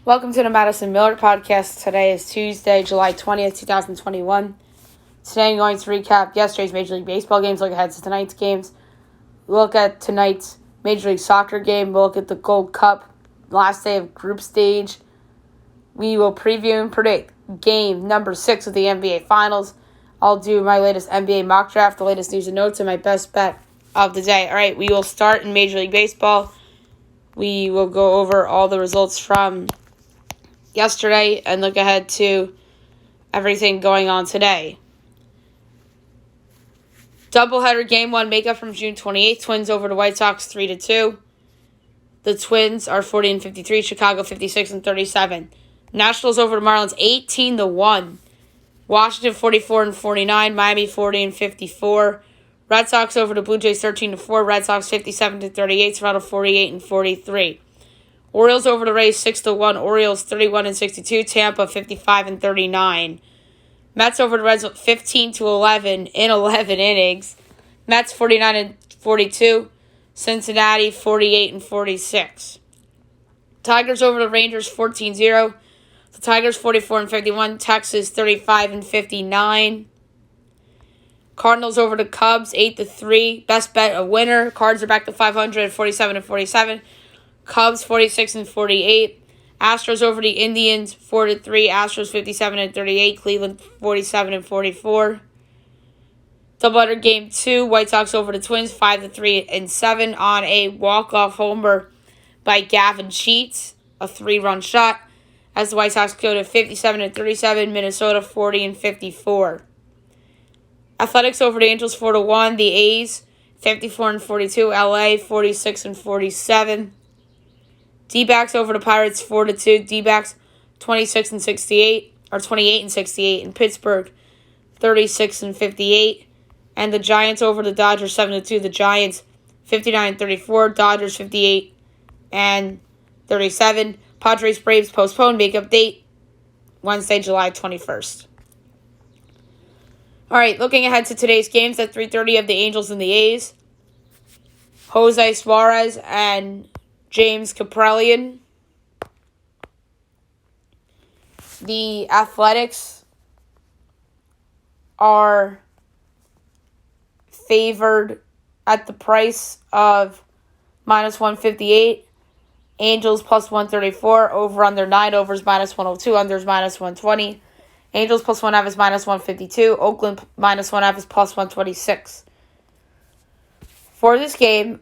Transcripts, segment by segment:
Welcome to the Madison Miller Podcast. Today is Tuesday, July 20th, 2021. Today I'm going to recap yesterday's Major League Baseball games, look ahead to tonight's games, look at tonight's Major League Soccer game, we'll look at the Gold Cup, last day of group stage. We will preview and predict game number 6 of the NBA Finals. I'll do my latest NBA mock draft, the latest news and notes, and my best bet of the day. All right, we will start in Major League Baseball. We will go over all the results from yesterday and look ahead to everything going on today. Doubleheader Game 1 makeup from June 28th. Twins over the White Sox 3-2. The Twins are 40-53. Chicago 56-37. Nationals over the Marlins 18-1. Washington 44-49. Miami 40-54. Red Sox over the Blue Jays 13-4. Red Sox 57-38. Toronto 48-43. Orioles over the Rays 6-1. Orioles 31-62. Tampa 55-39. Mets over the Reds 15-11 in 11 innings. Mets 49-42. Cincinnati 48-46. Tigers over the Rangers 14-0. The Tigers 44-51. Texas 35-59. Cardinals over the Cubs 8-3. Best bet a winner. Cards are back to 500 47-47. Cubs 46-48. Astros over the Indians 4-3. Astros 57-38. Cleveland 47-44. Doubleheader Game 2. White Sox over the Twins 5-3-7 on a walk-off homer by Gavin Sheets, a 3-run shot, as the White Sox go to 57-37. Minnesota 40-54. Athletics over the Angels 4-1. The A's 54-42. LA 46-47. D-backs over the Pirates 4-2. D-backs 26-68 or 28-68 in Pittsburgh 36-58. And the Giants over the Dodgers 7-2. The Giants 59-34. Dodgers 58-37. Padres Braves postponed. Makeup date Wednesday, July 21st. All right, looking ahead to today's games at 3:30 of the Angels and the A's. Jose Suarez and James Kaprielian. The Athletics are favored at the price of -158. Angels +134. Over under 9. Overs -102. Unders -120. Angels +1/2 is -152. Oakland -1/2 is +126. For this game,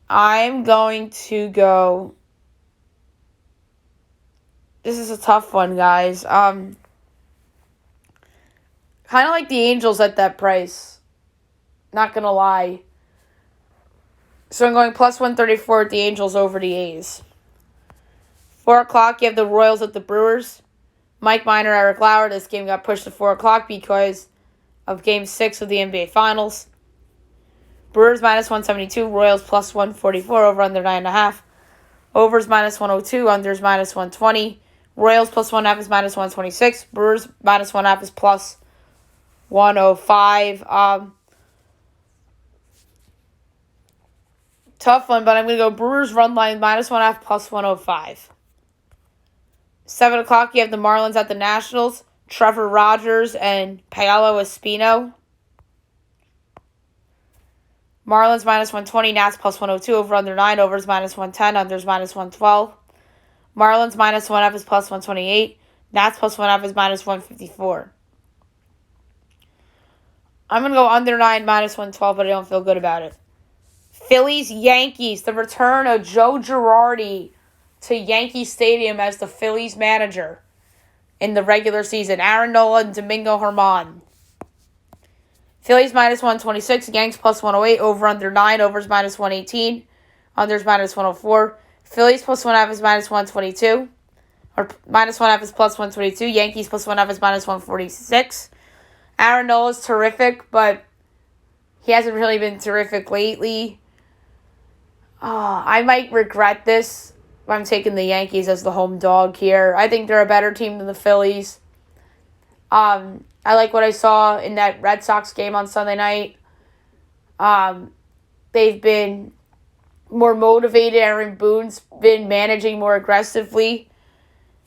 I'm going to go. This is a tough one, guys. Kind of like the Angels at that price. Not going to lie. So I'm going +134 with the Angels over the A's. 4 o'clock, you have the Royals at the Brewers. Mike Minor, Eric Lauer. This game got pushed to 4 o'clock because of Game 6 of the NBA Finals. Brewers -172. Royals +144. Over under 9.5. Overs -102. Unders -120. Royals +1/2 is -126. Brewers -1/2 is +105. Tough one, but I'm going to go Brewers run line -1/2 +105. 7 o'clock, you have the Marlins at the Nationals. Trevor Rogers and Paolo Espino. Marlins -120, Nats +102, over under 9, overs -110, unders -112. Marlins -1/2 is +128, Nats +1/2 is -154. I'm going to go under 9, -112, but I don't feel good about it. Phillies, Yankees, the return of Joe Girardi to Yankee Stadium as the Phillies manager in the regular season. Aaron Nola and Domingo Germán. Phillies -126, Yanks +108, over under 9, overs -118, unders -104. Phillies +1/2 is -122, or -1/2 is +122. Yankees +1/2 is -146. Aaron Nola's terrific, but he hasn't really been terrific lately. I might regret this if I'm taking the Yankees as the home dog here. I think they're a better team than the Phillies. I like what I saw in that Red Sox game on Sunday night. They've been more motivated. Aaron Boone's been managing more aggressively.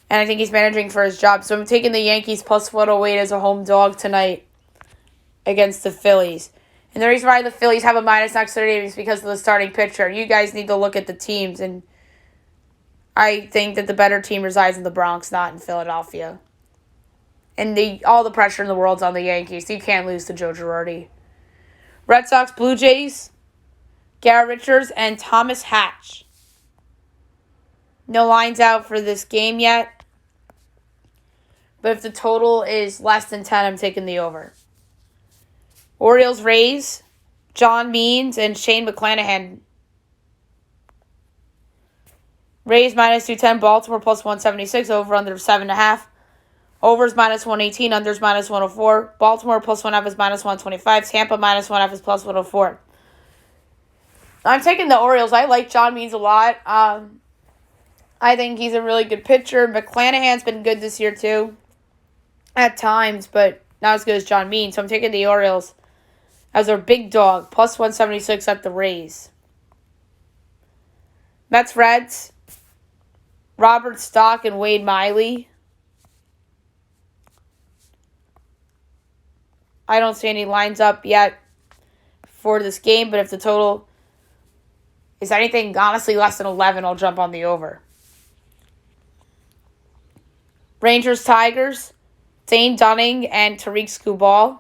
And I think he's managing for his job. So I'm taking the Yankees plus 108 as a home dog tonight against the Phillies. And the reason why the Phillies have a minus next to their name is because of the starting pitcher. You guys need to look at the teams. And I think that the better team resides in the Bronx, not in Philadelphia. And all the pressure in the world's on the Yankees. You can't lose to Joe Girardi. Red Sox, Blue Jays, Garrett Richards, and Thomas Hatch. No lines out for this game yet. But if the total is less than 10, I'm taking the over. Orioles, Rays, John Means, and Shane McClanahan. Rays minus 210, Baltimore plus 176, over under 7.5. Overs minus 118, unders minus 104. Baltimore plus 1.5 is minus 125. Tampa minus 1.5 is plus 104. I'm taking the Orioles. I like John Means a lot. I think he's a really good pitcher. McClanahan's been good this year too, at times, but not as good as John Means. So I'm taking the Orioles as their big dog, plus 176 at the Rays. Mets, Reds, Robert Stock and Wade Miley. I don't see any lines up yet for this game, but if the total is anything honestly less than 11, I'll jump on the over. Rangers, Tigers, Dane Dunning and Tariq Skubal.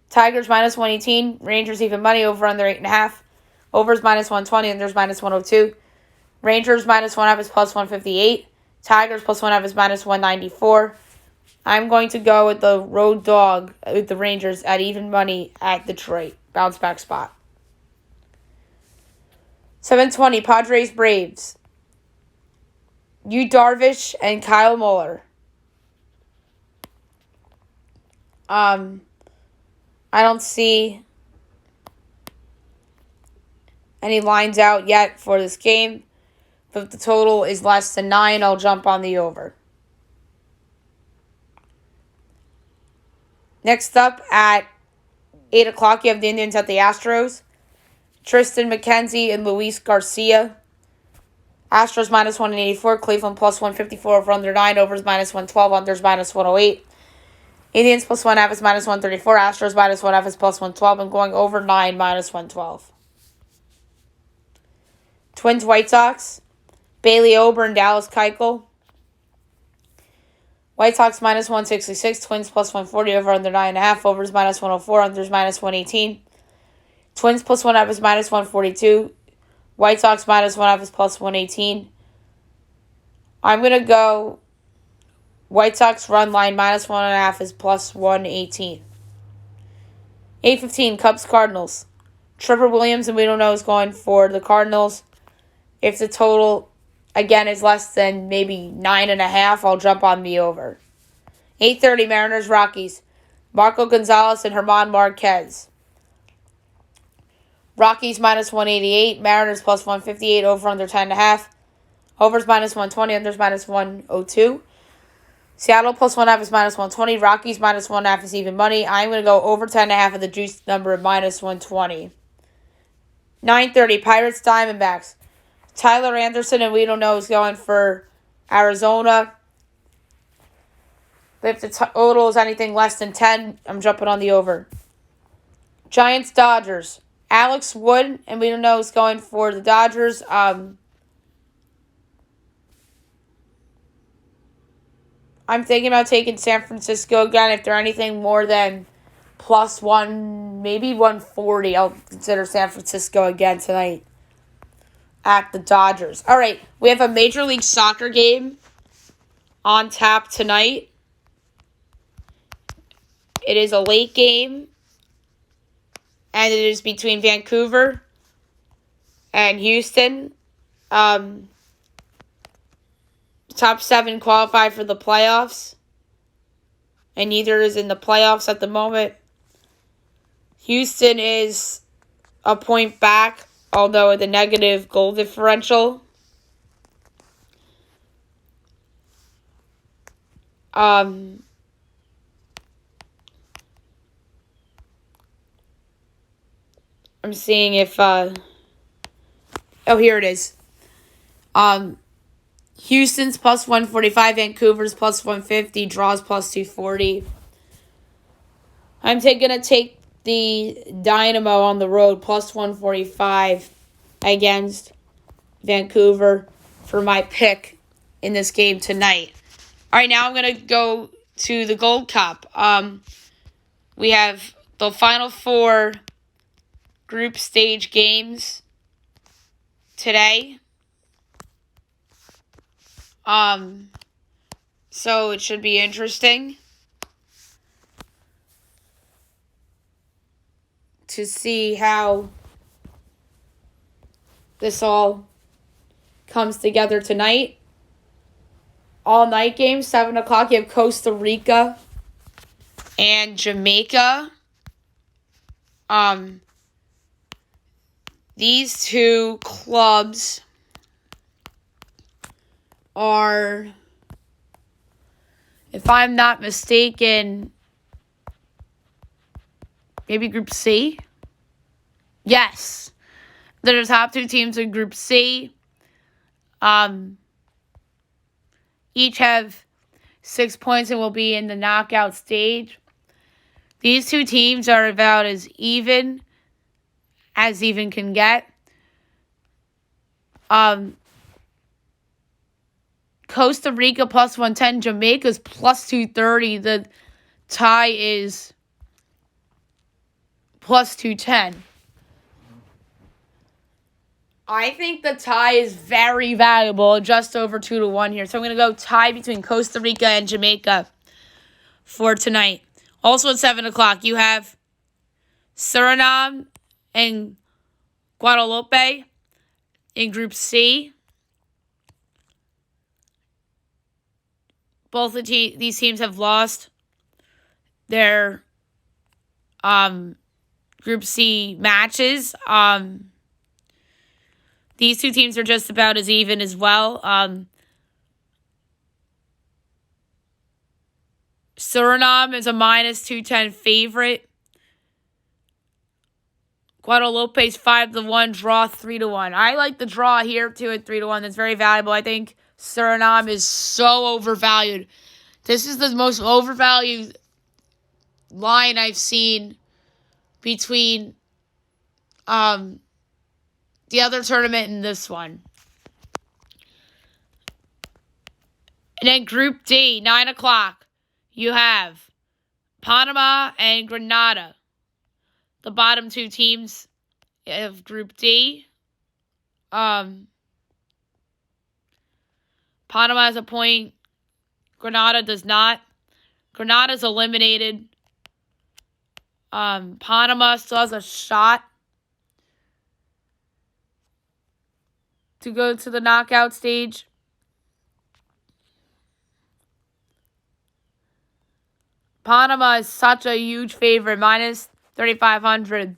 Tigers minus 118, Rangers even money, over under 8.5. Overs minus 120, unders minus 102. Rangers minus 1.5 is plus 158. Tigers plus 1.5 is minus 194. I'm going to go with the road dog with the Rangers at even money at Detroit. Bounce back spot. 720, Padres, Braves. Yu Darvish and Kyle Muller. I don't see any lines out yet for this game. But if the total is less than 9, I'll jump on the over. Next up at 8 o'clock, you have the Indians at the Astros. Tristan McKenzie and Luis Garcia. Astros minus 184, Cleveland plus 154, over under 9, overs minus 112, unders minus 108. Indians plus 1.5 is minus 134, Astros minus 1.5 is plus 112, and going over 9 minus 112. Twins, White Sox. Bailey Ober and Dallas Keuchel. White Sox minus 166, Twins plus 140, over under 9.5, overs minus 104, unders minus 118. Twins plus 1.5 is minus 142. White Sox minus 1.5 is plus 118. I'm going to go White Sox run line minus 1.5 is plus 118. 8:15, Cubs, Cardinals. Trevor Williams and we don't know is going for the Cardinals. If the total again is less than maybe 9.5, I'll jump on the over. 8:30, Mariners, Rockies. Marco Gonzalez and Herman Marquez. Rockies minus 188, Mariners plus 158, over under 10.5. Overs minus 120, unders minus 102. Seattle plus 1.5 is minus 120. Rockies minus 1.5 is even money. I'm going to go over 10.5 at the juice number of minus 120. 9:30, Pirates, Diamondbacks. Tyler Anderson and we don't know is going for Arizona. But if the total is anything less than 10, I'm jumping on the over. Giants, Dodgers. Alex Wood and we don't know is going for the Dodgers. I'm thinking about taking San Francisco again. If they're anything more than plus 1, maybe 140, I'll consider San Francisco again tonight at the Dodgers. All right, we have a Major League Soccer game on tap tonight. It is a late game, and it is between Vancouver and Houston. Top 7 qualify for the playoffs, and neither is in the playoffs at the moment. Houston is a point back, although with a negative goal differential. I'm seeing if Oh, here it is. Houston's plus 145, Vancouver's plus 150, draws plus 240. I'm gonna take the Dynamo on the road plus 145 against Vancouver for my pick in this game tonight. All right, now I'm gonna go to the Gold Cup. We have the final 4 group stage games today. So it should be interesting to see how this all comes together tonight. All night games, 7 o'clock. You have Costa Rica and Jamaica. These 2 clubs are, if I'm not mistaken, maybe Group C? Yes. They're the top 2 teams in Group C. Each have 6 points and will be in the knockout stage. These 2 teams are about as even can get. Costa Rica plus 110, Jamaica's plus 230. The tie is plus 210. I think the tie is very valuable, just over 2-1 here. So I'm going to go tie between Costa Rica and Jamaica for tonight. Also at 7 o'clock, you have Suriname and Guadeloupe in Group C. Both of these teams have lost their Group C matches. These 2 teams are just about as even as well. Suriname is a minus 210 favorite. Guadeloupe's 5-1, draw 3-1. I like the draw here too at 3-1. That's very valuable. I think Suriname is so overvalued. This is the most overvalued line I've seen between the other tournament and this one. And then Group D, 9 o'clock, you have Panama and Grenada, the bottom 2 teams of Group D. Panama has a point. Grenada does not. Grenada's eliminated. Panama still has a shot to go to the knockout stage. Panama is such a huge favorite, minus 3,500.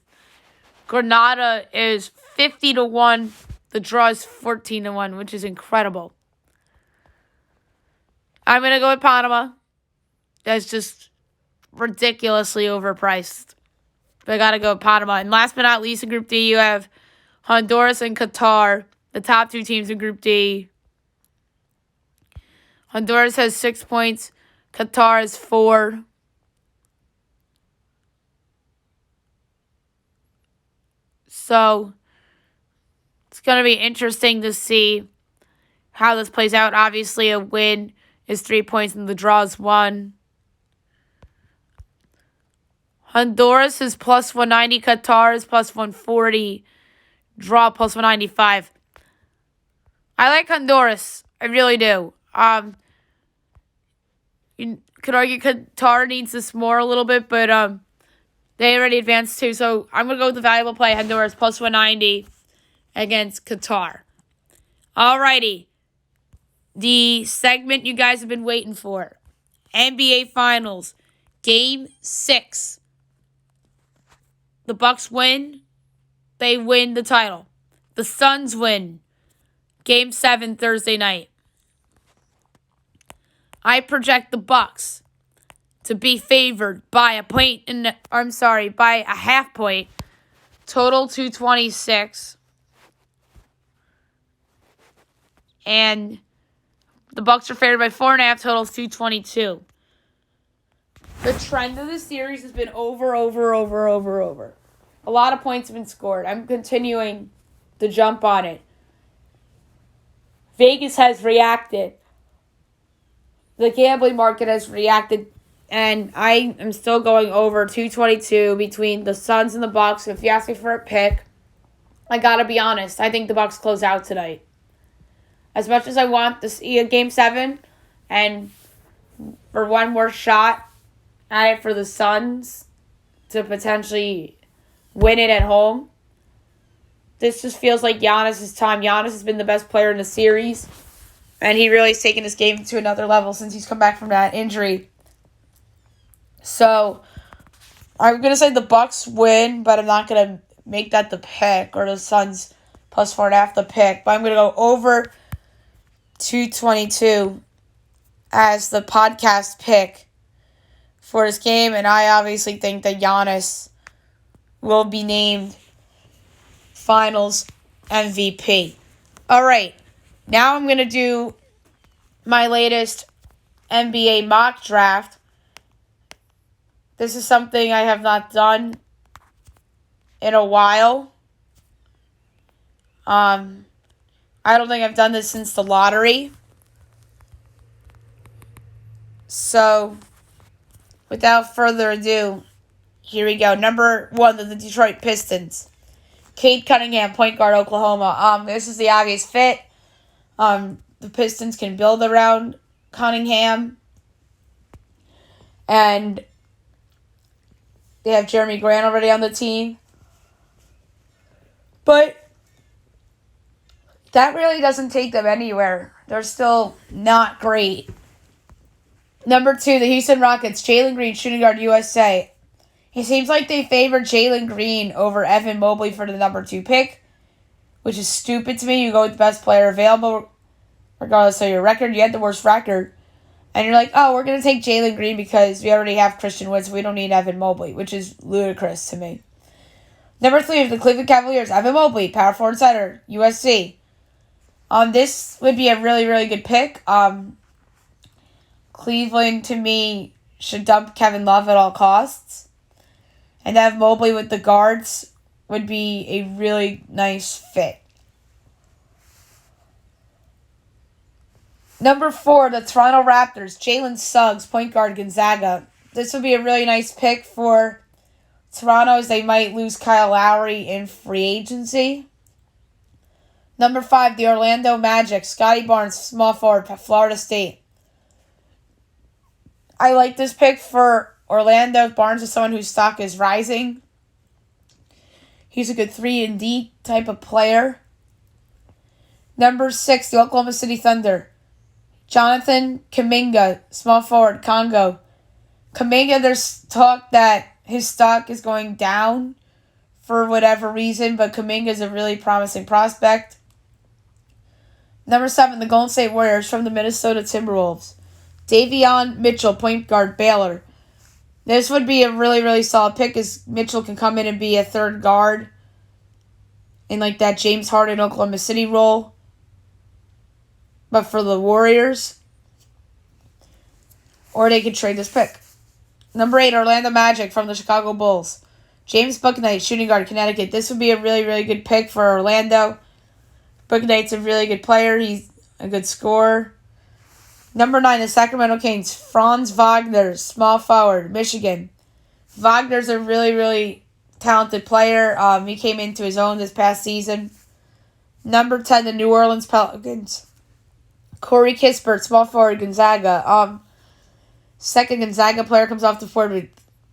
Grenada is 50-1. The draw is 14-1, which is incredible. I'm going to go with Panama. That's just ridiculously overpriced. But I got to go with Panama. And last but not least, in Group D, you have Honduras and Qatar, the top 2 teams in Group D. Honduras has 6 points. Qatar has 4. So it's going to be interesting to see how this plays out. Obviously, a win is 3 points and the draw is 1. Honduras is plus 190. Qatar is plus 140. Draw plus 195. I like Honduras. I really do. You could argue Qatar needs this more a little bit, but they already advanced too. So I'm going to go with the valuable play. Honduras plus 190 against Qatar. Alrighty. The segment you guys have been waiting for. NBA Finals. Game 6. The Bucks win. They win the title. The Suns win. Game 7 Thursday night. I project the Bucks to be favored by by a half point. Total 226. and the Bucks are favored by 4.5. Totals 222. The trend of the series has been over. A lot of points have been scored. I'm continuing to jump on it. Vegas has reacted. The gambling market has reacted. And I am still going over 222 between the Suns and the Bucks. If you ask me for a pick, I gotta be honest. I think the Bucks close out tonight. As much as I want to see a Game 7 and for one more shot at it for the Suns to potentially win it at home, this just feels like Giannis' time. Giannis has been the best player in the series, and he really has taken his game to another level since he's come back from that injury. So, I'm going to say the Bucks win, but I'm not going to make that the pick, or the Suns plus 4.5 the pick. But I'm going to go over 222 as the podcast pick for this game, and I obviously think that Giannis will be named Finals MVP. All right, now I'm going to do my latest NBA mock draft. This is something I have not done in a while. I don't think I've done this since the lottery. So, without further ado, here we go. Number 1, the Detroit Pistons. Cade Cunningham, point guard, Oklahoma. This is the obvious fit. The Pistons can build around Cunningham. And they have Jeremy Grant already on the team. But that really doesn't take them anywhere. They're still not great. Number 2, the Houston Rockets. Jalen Green, shooting guard, USA. It seems like they favored Jalen Green over Evan Mobley for the number 2 pick, which is stupid to me. You go with the best player available, regardless of your record. You had the worst record. And you're like, oh, we're going to take Jalen Green because we already have Christian Wood, so we don't need Evan Mobley, which is ludicrous to me. Number 3 is the Cleveland Cavaliers. Evan Mobley, power forward center, USC. This would be a really, really good pick. Cleveland, to me, should dump Kevin Love at all costs. And have Mobley with the guards would be a really nice fit. Number 4, the Toronto Raptors. Jalen Suggs, point guard, Gonzaga. This would be a really nice pick for Toronto, as they might lose Kyle Lowry in free agency. Number 5, the Orlando Magic. Scotty Barnes, small forward, Florida State. I like this pick for Orlando. Barnes is someone whose stock is rising. He's a good 3-and-D type of player. Number 6, the Oklahoma City Thunder. Jonathan Kuminga, small forward, Congo. Kuminga, there's talk that his stock is going down for whatever reason, but Kuminga is a really promising prospect. Number 7, the Golden State Warriors from the Minnesota Timberwolves. Davion Mitchell, point guard, Baylor. This would be a really, really solid pick, as Mitchell can come in and be a third guard in like that James Harden Oklahoma City role. But for the Warriors, or they could trade this pick. Number 8, Orlando Magic from the Chicago Bulls. James Bouknight, shooting guard, Connecticut. This would be a really, really good pick for Orlando. Bouknight's a really good player. He's a good scorer. Number 9, the Sacramento Kings. Franz Wagner, small forward, Michigan. Wagner's a really, really talented player. He came into his own this past season. Number 10, the New Orleans Pelicans. Corey Kispert, small forward, Gonzaga. Second Gonzaga player comes off the board with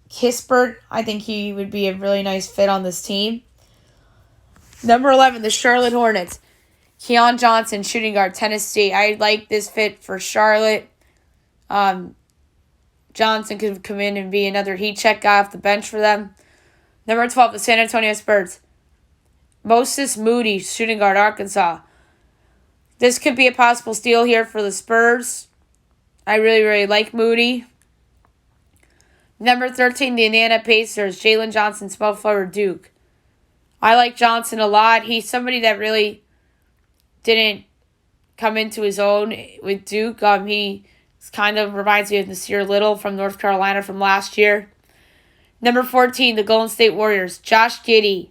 Kispert. I think he would be a really nice fit on this team. Number 11, the Charlotte Hornets. Keon Johnson, shooting guard, Tennessee. I like this fit for Charlotte. Johnson could come in and be another heat check guy off the bench for them. Number 12, the San Antonio Spurs. Moses Moody, shooting guard, Arkansas. This could be a possible steal here for the Spurs. I really, really like Moody. Number 13, the Indiana Pacers. Jalen Johnson, small forward, Duke. I like Johnson a lot. He's somebody that really didn't come into his own with Duke. He kind of reminds me of Nasir Little from North Carolina from last year. Number 14, the Golden State Warriors. Josh Giddey.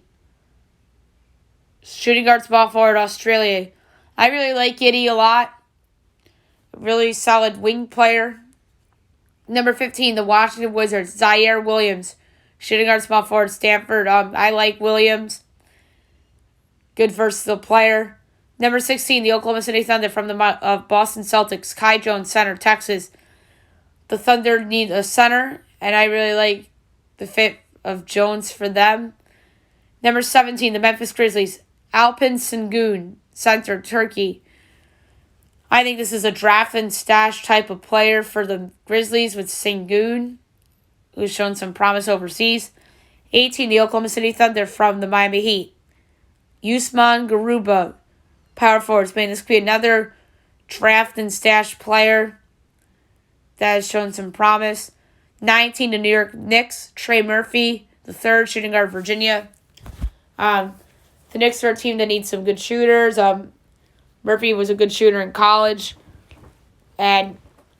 Shooting guard, small forward, Australia. I really like Giddey a lot. Really solid wing player. Number 15, the Washington Wizards. Zaire Williams. Shooting guard, small forward, Stanford. I like Williams. Good versatile player. Number 16, the Oklahoma City Thunder from the Boston Celtics. Kai Jones, center, Texas. The Thunder need a center, and I really like the fit of Jones for them. Number 17, the Memphis Grizzlies. Alpin Sengun, center, Turkey. I think this is a draft and stash type of player for the Grizzlies with Sengun, who's shown some promise overseas. 18, the Oklahoma City Thunder from the Miami Heat. Usman Garuba, power forward. Spain. This could be another draft and stash player that has shown some promise. 19, the New York Knicks. Trey Murphy, the third, shooting guard, Virginia. The Knicks are a team that needs some good shooters. Murphy was a good shooter in college, and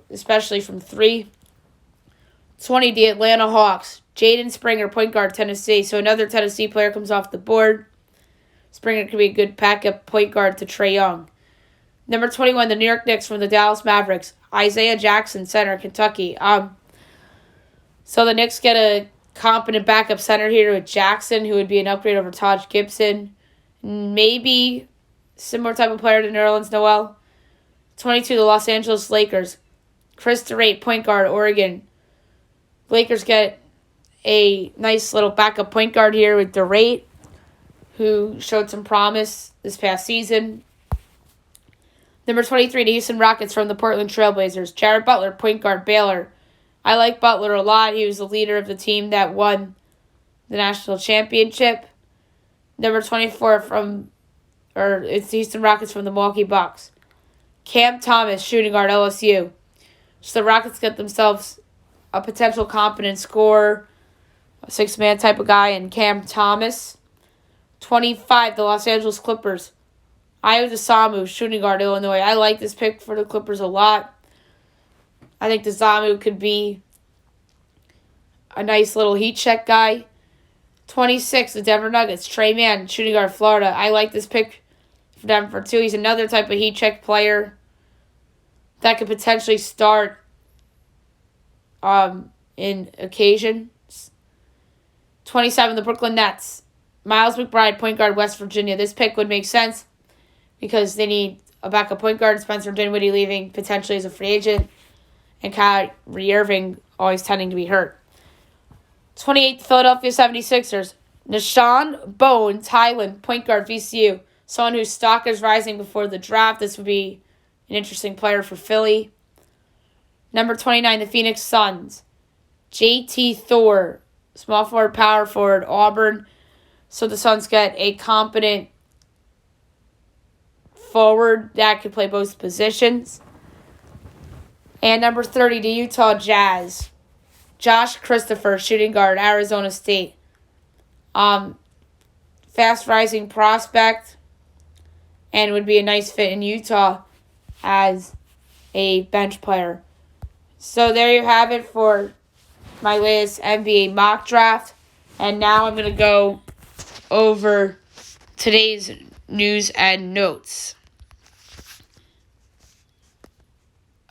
especially from three. 20, the Atlanta Hawks. Jaden Springer, point guard, Tennessee. So another Tennessee player comes off the board. Springer could be a good backup point guard to Trae Young. Number 21, the New York Knicks from the Dallas Mavericks. Isaiah Jackson, center, Kentucky. So the Knicks get a competent backup center here with Jackson, who would be an upgrade over Taj Gibson. Maybe similar type of player to Nerlens Noel. 22, the Los Angeles Lakers. Chris Durant, point guard, Oregon. Lakers get a nice little backup point guard here with Durant, who showed some promise this past season. Number 23, the Houston Rockets from the Portland Trailblazers. Jared Butler, point guard, Baylor. I like Butler a lot. He was the leader of the team that won the national championship. Number 24 it's the Houston Rockets from the Milwaukee Bucks. Cam Thomas, shooting guard, LSU. So the Rockets get themselves a potential competent scorer, a six-man type of guy, in Cam Thomas. 25, the Los Angeles Clippers. Ayo Dosunmu, shooting guard, Illinois. I like this pick for the Clippers a lot. I think Dosunmu could be a nice little heat check guy. 26, the Denver Nuggets. Trey Mann, shooting guard, Florida. I like this pick for Denver too. He's another type of heat check player that could potentially start in occasions. 27, the Brooklyn Nets. Miles McBride, point guard, West Virginia. This pick would make sense because they need a backup point guard. Spencer Dinwiddie leaving potentially as a free agent, and Kyrie Irving always tending to be hurt. 28, the Philadelphia 76ers. Nashawn Bones, Highland, point guard, VCU. Someone whose stock is rising before the draft. This would be an interesting player for Philly. Number 29, the Phoenix Suns. JT Thor, small forward, power forward, Auburn. So the Suns get a competent forward that could play both positions. And number 30, the Utah Jazz. Josh Christopher, shooting guard, Arizona State. Fast rising prospect, and would be a nice fit in Utah as a bench player. So there you have it for my latest NBA mock draft. And now I'm going to go over today's news and notes.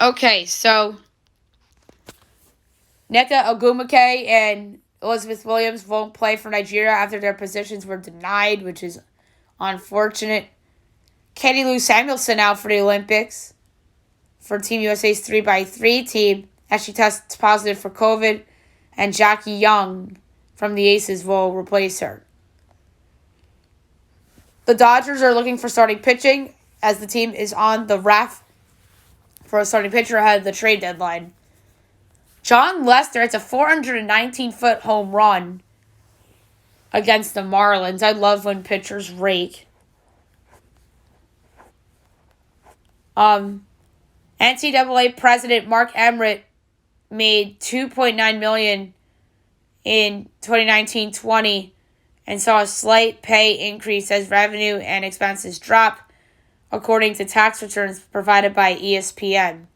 Okay, so Nneka Ogwumike and Elizabeth Williams won't play for Nigeria after their positions were denied, which is unfortunate. Katie Lou Samuelson out for the Olympics for Team USA's 3x3 team as she tests positive for COVID, and Jackie Young from the Aces will replace her. The Dodgers are looking for starting pitching as the team is on the raft for a starting pitcher ahead of the trade deadline. John Lester, it's a 419-foot home run against the Marlins. I love when pitchers rake. NCAA President Mark Emmert made $2.9 million in 2019-20 and saw a slight pay increase as revenue and expenses drop. according to tax returns provided by ESPN.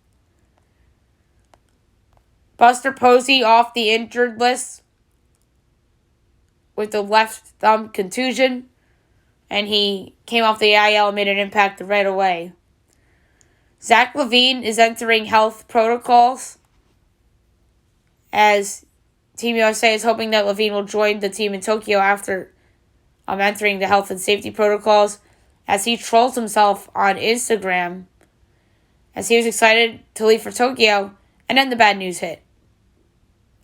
Buster Posey off the injured list with the left thumb contusion, and he came off the IL and made an impact right away. Zach LaVine is entering health protocols, as Team USA is hoping that LaVine will join the team in Tokyo after entering the health and safety protocols, as he trolls himself on Instagram as he was excited to leave for Tokyo, and then the bad news hit.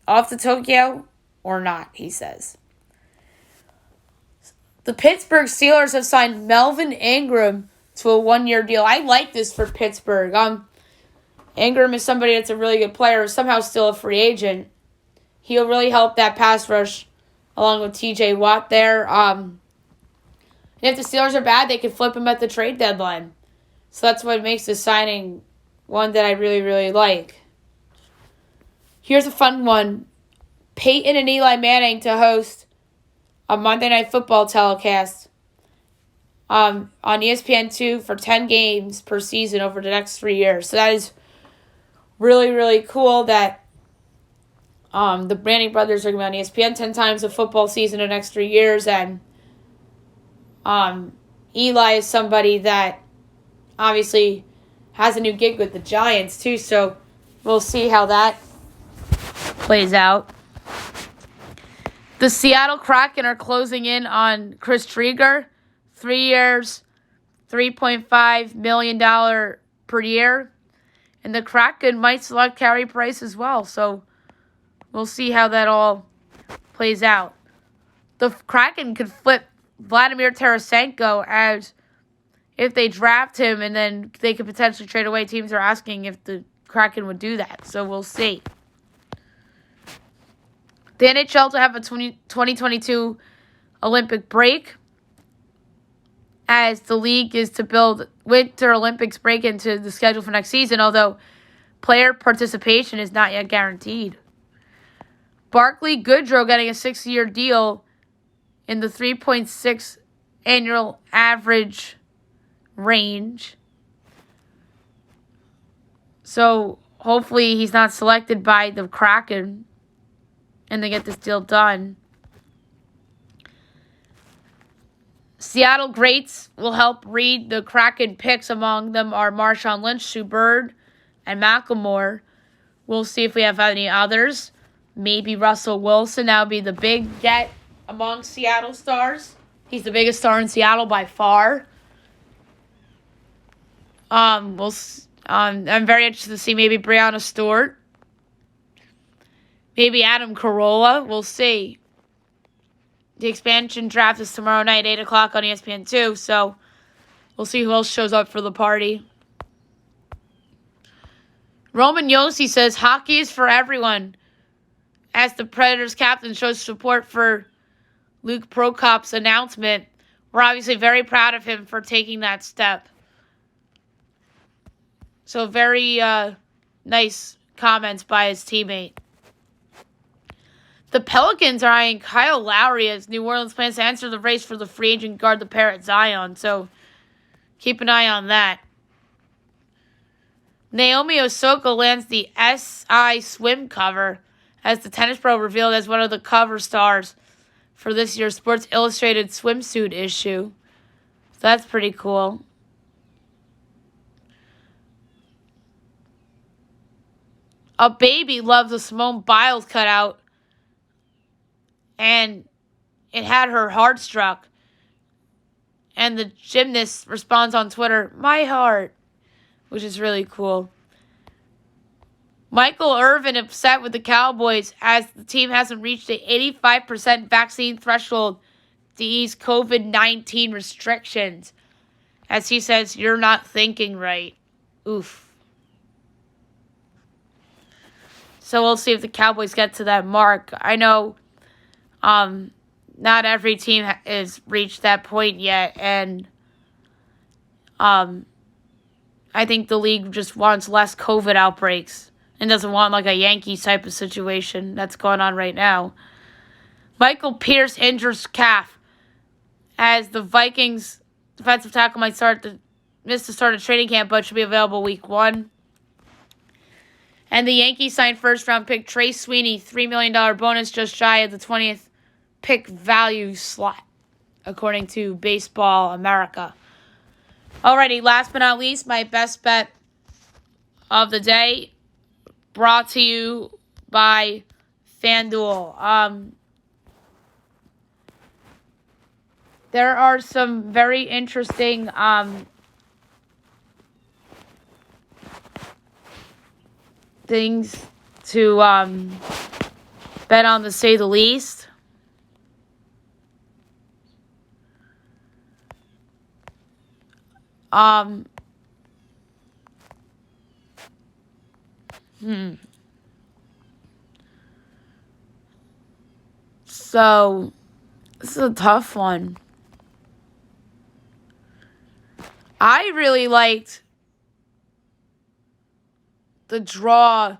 Off to Tokyo or not, he says. The Pittsburgh Steelers have signed Melvin Ingram to a 1-year deal. I like this for Pittsburgh. Ingram is somebody that's a really good player, somehow still a free agent. He'll really help that pass rush along with TJ Watt there. And if the Steelers are bad, they can flip him at the trade deadline. So that's what makes this signing one that I really, really like. Here's a fun one. Peyton and Eli Manning to host a Monday Night Football telecast on ESPN2 for 10 games per season over the next 3 years. So that is really, really cool that the Manning brothers are going to be on ESPN 10 times a football season in the next 3 years. And Eli is somebody that obviously has a new gig with the Giants too. So we'll see how that plays out. The Seattle Kraken are closing in on Chris Trieger. 3 years, $3.5 million per year. And the Kraken might select Carey Price as well. So we'll see how that all plays out. The Kraken could flip Vladimir Tarasenko as if they draft him, and then they could potentially trade away. Teams are asking if the Kraken would do that. So we'll see. The NHL to have a 2022 Olympic break, as the league is to build Winter Olympics break into the schedule for next season, although player participation is not yet guaranteed. Barclay Goodrow getting a 6-year deal in the 3.6 annual average range. So hopefully he's not selected by the Kraken and they get this deal done. Seattle greats will help read the Kraken picks. Among them are Marshawn Lynch, Sue Bird, and Macklemore. We'll see if we have any others. Maybe Russell Wilson. That would be the big get among Seattle stars. He's the biggest star in Seattle by far. I'm very interested to see maybe Breanna Stewart. Maybe Adam Carolla. We'll see. The expansion draft is tomorrow night, 8 o'clock on ESPN2. So we'll see who else shows up for the party. Roman Josi says hockey is for everyone, as the Predators captain shows support for Luke Prokop's announcement. We're obviously very proud of him for taking that step. So very nice comments by his teammate. The Pelicans are eyeing Kyle Lowry as New Orleans plans to enter the race for the free agent guard, the Parrot Zion. So keep an eye on that. Naomi Osaka lands the SI Swim cover as the tennis pro revealed as one of the cover stars for this year's Sports Illustrated swimsuit issue. So that's pretty cool. A baby loves a Simone Biles cutout, and it had her heart struck. And the gymnast responds on Twitter, "My heart," which is really cool. Michael Irvin upset with the Cowboys as the team hasn't reached the 85% vaccine threshold to ease COVID-19 restrictions. As he says, "You're not thinking right." Oof. So we'll see if the Cowboys get to that mark. I know not every team has reached that point yet, and I think the league just wants less COVID outbreaks and doesn't want like a Yankees type of situation that's going on right now. Michael Pierce injures calf as the Vikings defensive tackle might start the missed the start of training camp, but should be available week 1. And the Yankees signed first-round pick Trey Sweeney, $3 million bonus, just shy of the 20th pick value slot, according to Baseball America. Alrighty, last but not least, my best bet of the day, brought to you by FanDuel. There are some very interesting things to bet on, to say the least. So, this is a tough one. I really liked the draw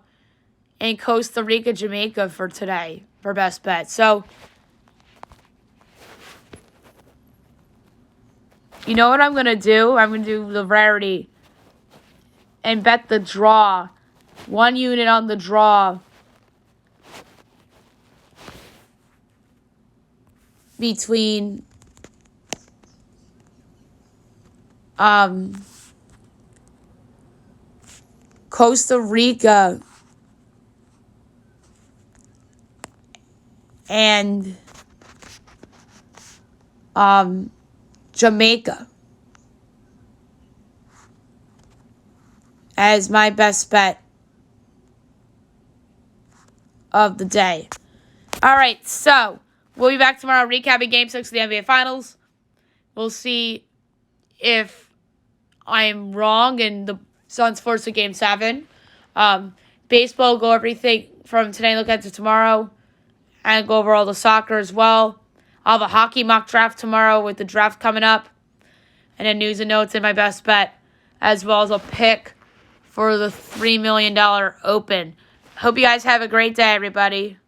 in Costa Rica, Jamaica for today for best bet. So, you know what I'm going to do? I'm going to do the rarity and bet the draw. 1 unit on the draw between Costa Rica and Jamaica as my best bet of the day. All right, so we'll be back tomorrow recapping Game 6 of the NBA Finals. We'll see if I am wrong and the Suns force a Game 7. Baseball, go everything from today, look at to tomorrow, and go over all the soccer as well. I'll have a hockey mock draft tomorrow with the draft coming up, and then news and notes in my best bet, as well as a pick for the $3 million Open. Hope you guys have a great day, everybody.